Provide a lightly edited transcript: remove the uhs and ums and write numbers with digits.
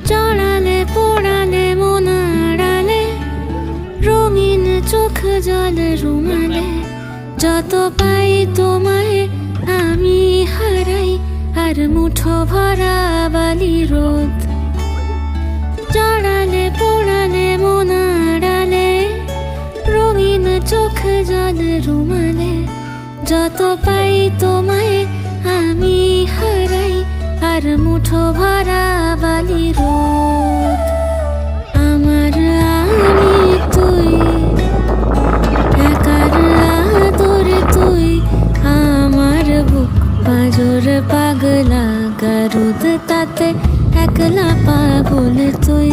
জড়ালে পোড়ালে মন আড়ালে, রঙিন চোখ জল রুমালে, যত পাই তোমায় আমি হারাই আর মুঠো ভরা বালি রোদ। জড়ালে পোড়ালে মন আড়ালে, রঙিন চোখ জল রুমালে, যত পাই তোমায় আমি হারাই আর মুঠো ভরা বালি রোদ। আমার আমি তুই, একার আদর তুই, আমার বুক পাঁজর পাগলা গারুদ, তাতে একলা পাগল তুই।